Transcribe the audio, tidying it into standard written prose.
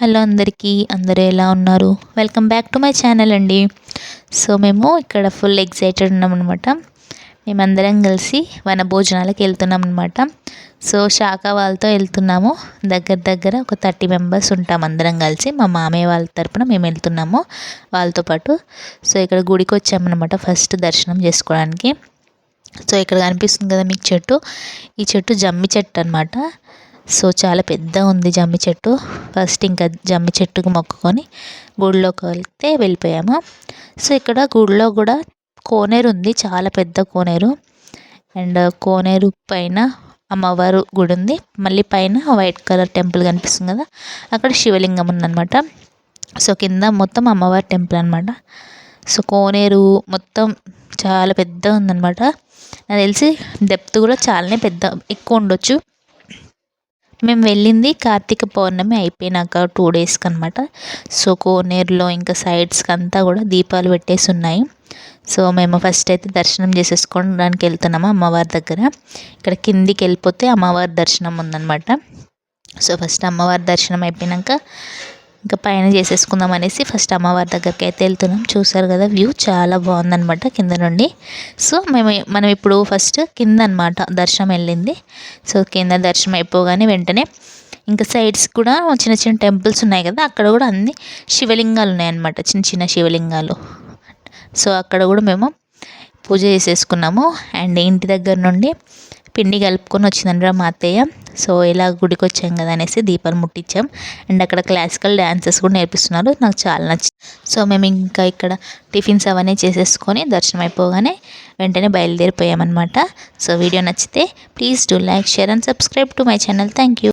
Hello అందరికీ, అందరూ ఎలా ఉన్నారు? Welcome back to my channel అండి. సో మేము ఇక్కడ ఫుల్ ఎక్సైటెడ్ ఉన్నామన్నమాట. మేమందరం కలిసి వనభోజనాలకు వెళ్తున్నాం అనమాట. సో శాఖ వాళ్ళతో వెళ్తున్నాము. దగ్గర ఒక 30 మెంబర్స్ ఉంటాం అందరం కలిసి. మా మామయ్య వాళ్ళ తరపున మేము వెళ్తున్నాము వాళ్ళతో పాటు. సో ఇక్కడ గుడికి వచ్చామన్నమాట ఫస్ట్ దర్శనం చేసుకోవడానికి. సో ఇక్కడ కనిపిస్తుంది కదా మీకు చెట్టు, ఈ చెట్టు జమ్మి చెట్టు అనమాట. సో చాలా పెద్ద ఉంది జమ్మి చెట్టు. ఫస్ట్ ఇంకా జమ్మి చెట్టుకు మొక్కుకొని గుడిలోకి వెళ్తే వెళ్ళిపోయాము. సో ఇక్కడ గుడిలో కూడా కోనేరు ఉంది, చాలా పెద్ద కోనేరు. అండ్ కోనేరు పైన అమ్మవారు గుడి ఉంది. మళ్ళీ పైన వైట్ కలర్ టెంపుల్ కనిపిస్తుంది కదా, అక్కడ శివలింగం ఉందన్నమాట. సో కింద మొత్తం అమ్మవారి టెంపుల్ అనమాట. సో కోనేరు మొత్తం చాలా పెద్ద ఉందన్నమాట. నాకు తెలిసి డెప్త్ కూడా చాలానే పెద్ద ఎక్కువ ఉండొచ్చు. మేము వెళ్ళింది కార్తీక పౌర్ణమి అయిపోయినాక 2 డేస్కి అనమాట. సో కోనేరులో ఇంకా సైడ్స్కి అంతా కూడా దీపాలు పెట్టేసి ఉన్నాయి. సో మేము ఫస్ట్ అయితే దర్శనం చేసేసుకోవడానికి వెళ్తున్నాము అమ్మవారి దగ్గర. ఇక్కడ కిందికి వెళ్ళిపోతే అమ్మవారి దర్శనం ఉందన్నమాట. సో ఫస్ట్ అమ్మవారి దర్శనం అయిపోయినాక ఇంకా పైన చేసేసుకుందాం అనేసి ఫస్ట్ అమ్మవారి దగ్గరికి అయితే వెళ్తున్నాం. చూసారు కదా వ్యూ చాలా బాగుందన్నమాట కింద నుండి. సో మనం ఇప్పుడు ఫస్ట్ కింద అనమాట దర్శనం వెళ్ళింది. సో కింద దర్శనం అయిపోగానే వెంటనే ఇంకా సైడ్స్ కూడా చిన్న చిన్న టెంపుల్స్ ఉన్నాయి కదా, అక్కడ కూడా అన్ని శివలింగాలు ఉన్నాయన్నమాట, చిన్న చిన్న శివలింగాలు. సో అక్కడ కూడా మేము పూజ చేసేసుకున్నాము. అండ్ ఇంటి దగ్గర నుండి పిండి కలుపుకొని వచ్చిందండి మా అత్తయ్య. సో ఇలా గుడికి వచ్చాం కదా అనేసి దీపాలు ముట్టించాం. అండ్ అక్కడ క్లాసికల్ డ్యాన్సెస్ కూడా నేర్పిస్తున్నారు, నాకు చాలా నచ్చింది. సో మేము ఇంకా ఇక్కడ టిఫిన్స్ అవన్నీ చేసేసుకొని దర్శనం అయిపోగానే వెంటనే బయలుదేరిపోయామన్నమాట. సో వీడియో నచ్చితే please do like, share and subscribe to my channel. Thank you.